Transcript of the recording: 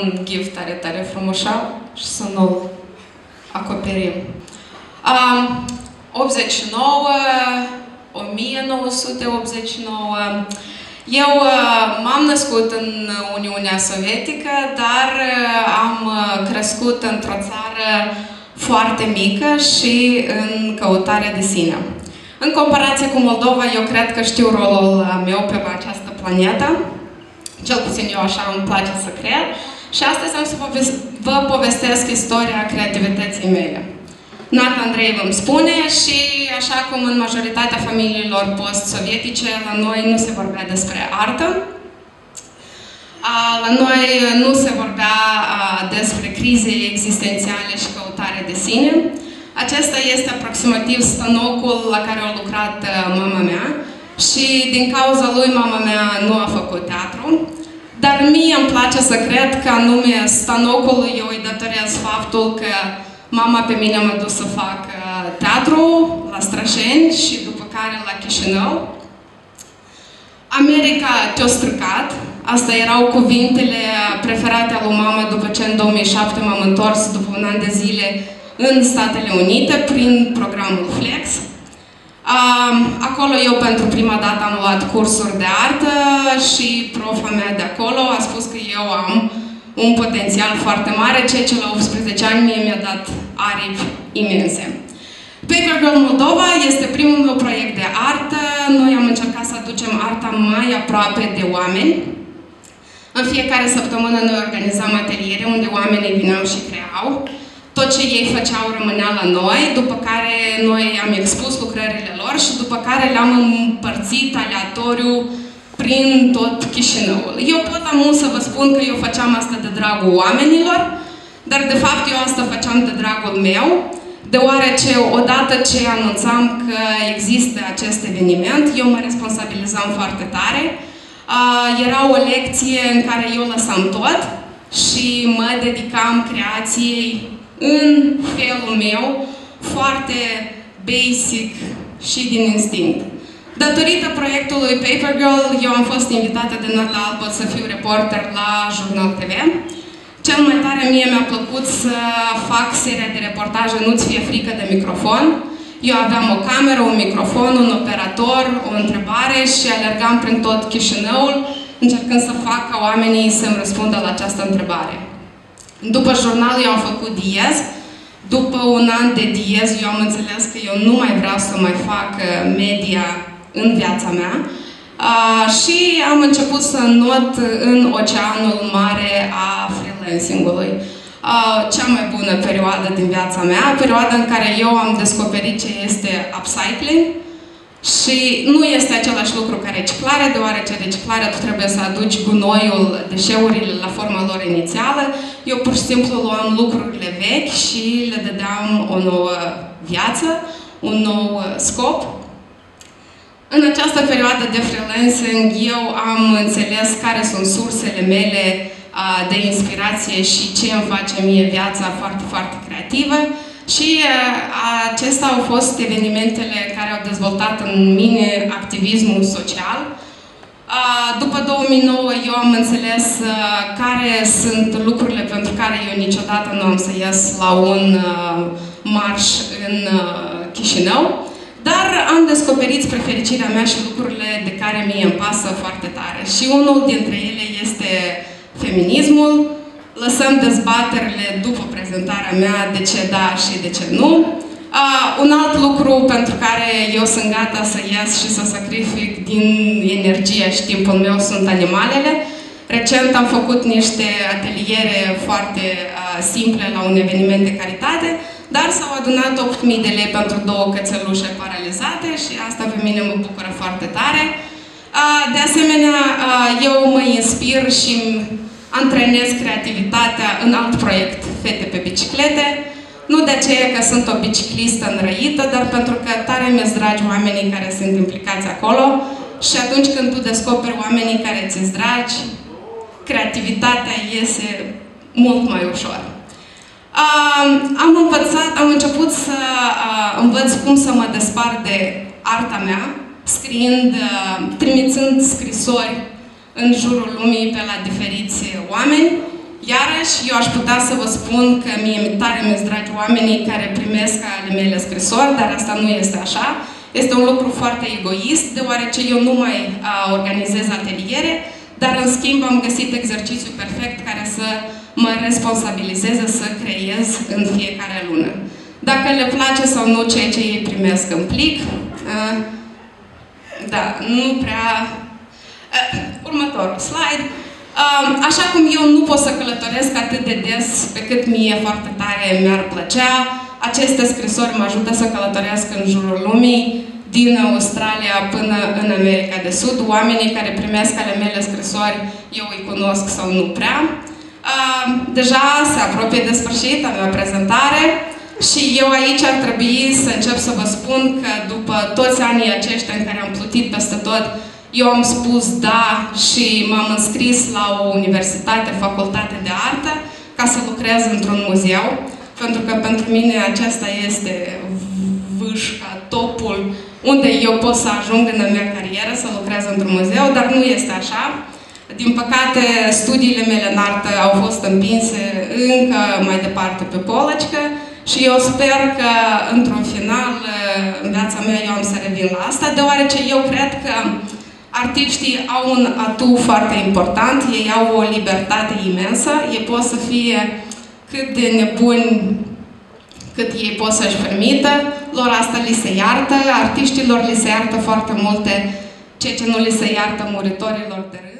un gift tare, tare frumușa și să nu-l acoperim. 89, 1989. Eu m-am născut în Uniunea Sovietică, dar am crescut într-o țară foarte mică și în căutare de sine. În comparație cu Moldova, eu cred că știu rolul meu pe această planetă. Cel puțin eu așa îmi place să cred. Și astăzi am să vă povestesc istoria creativității mele. Nata Andrei îmi spune și așa cum în majoritatea familiilor post-sovietice, la noi nu se vorbea despre artă. La noi nu se vorbea despre crize existențiale și căutare de sine. Acesta este aproximativ stanocul la care a lucrat mama mea și din cauza lui mama mea nu a făcut teatru. Dar mie îmi place să cred că anume stanocului eu îi datorez faptul că mama pe mine m-a dus să fac teatru la Strășeni și după care la Chișinău. America te-a stricat. Asta erau cuvintele preferate ale lui mama după ce în 2007 m-am întors după un an de zile în Statele Unite prin programul Flex. Acolo eu pentru prima dată am luat cursuri de artă și profa mea de acolo a spus că eu am un potențial foarte mare, ceea ce la 18 ani mie mi-a dat aripi imense. Paper Girl Moldova este primul meu proiect de artă. Noi am încercat să aducem arta mai aproape de oameni. În fiecare săptămână noi organizam ateliere unde oamenii vineau și creau. Tot ce ei făceau rămânea la noi, după care noi am expus lucrările lor și după care le-am împărțit aleatoriu prin tot Chișinăul. Eu pot amul să vă spun că eu făceam asta de dragul oamenilor, dar de fapt eu asta făceam de dragul meu, deoarece odată ce anunțam că există acest eveniment, eu mă responsabilizam foarte tare. Era o lecție în care eu lăsam tot și mă dedicam creației în felul meu, foarte basic și din instinct. Datorită proiectului Paper Girl, eu am fost invitată de Nata Albot să fiu reporter la Jurnal TV. Cel mai tare mie mi-a plăcut să fac seria de reportaje Nu-ți fie frică de microfon. Eu aveam o cameră, un microfon, un operator, o întrebare și alergam prin tot Chișinăul, încercând să fac ca oamenii să-mi răspundă la această întrebare. După jurnal eu am făcut diez. După un an de diez eu am înțeles că eu nu mai vreau să mai fac media în viața mea și am început să not în oceanul mare a freelancing-ului. Cea mai bună perioadă din viața mea, perioada în care eu am descoperit ce este upcycling și nu este același lucru ca reciclare, deoarece reciclarea tu trebuie să aduci gunoiul, deșeurile la forma lor inițială. Eu pur și simplu luam lucrurile vechi și le dădeam o nouă viață, un nou scop. În această perioadă de freelancing eu am înțeles care sunt sursele mele de inspirație și ce îmi face mie viața foarte, foarte creativă. Și acestea au fost evenimentele care au dezvoltat în mine activismul social. După 2009 eu am înțeles care sunt lucrurile pentru care eu niciodată nu am să ies la un marș în Chișinău. Dar am descoperit spre fericirea mea și lucrurile de care mie îmi pasă foarte tare. Și unul dintre ele este feminismul. Lăsăm dezbaterile după prezentarea mea de ce da și de ce nu. Un alt lucru pentru care eu sunt gata să ies și să sacrific din energia și timpul meu sunt animalele. Recent am făcut niște ateliere foarte simple la un eveniment de caritate, dar s-au adunat 8.000 de lei pentru 2 cățelușe paralizate și asta pe mine mă bucură foarte tare. De asemenea, eu mă inspir și antrenez creativitatea în alt proiect, Fete pe biciclete. Nu de aceea că sunt o biciclistă înrăită, dar pentru că tare mi-s dragi oamenii care sunt implicați acolo și atunci când tu descoperi oamenii care ți-s dragi, creativitatea iese mult mai ușor. Am început să învăț cum să mă despart de arta mea, trimițând scrisori în jurul lumii pe la diferiți oameni Iarăși, eu aș putea să vă spun că mie tare mi-s dragi oamenii care primesc ale mele scrisori, dar asta nu este așa. Este un lucru foarte egoist, deoarece eu nu mai organizez ateliere, dar în schimb am găsit exercițiul perfect care să mă responsabilizeze să creez în fiecare lună. Dacă le place sau nu ceea ce ei primesc în plic, da, nu prea... Următorul slide. Așa cum eu nu pot să călătoresc atât de des pe cât mie foarte tare mi-ar plăcea, aceste scrisori mă ajută să călătoresc în jurul lumii, din Australia până în America de Sud. Oamenii care primesc ale mele scrisori, eu îi cunosc sau nu prea. Deja se apropie de sfârșit a mea prezentare și eu aici ar trebui să încep să vă spun că după toți anii aceștia în care am plutit peste tot, eu am spus da și m-am înscris la o universitate, facultate de artă, ca să lucrez într-un muzeu, pentru că pentru mine acesta este vârșca, topul, unde eu pot să ajung în a mea carieră, să lucrez într-un muzeu, dar nu este așa. Din păcate, studiile mele în artă au fost împinse încă mai departe pe polăcică și eu sper că, într-un final, în viața mea, eu am să revin la asta, deoarece eu cred că artiștii au un atu foarte important, ei au o libertate imensă, ei pot să fie cât de nebuni cât ei pot să-și permită, lor asta li se iartă, artiștilor li se iartă foarte multe, ceea ce nu li se iartă muritorilor de rând.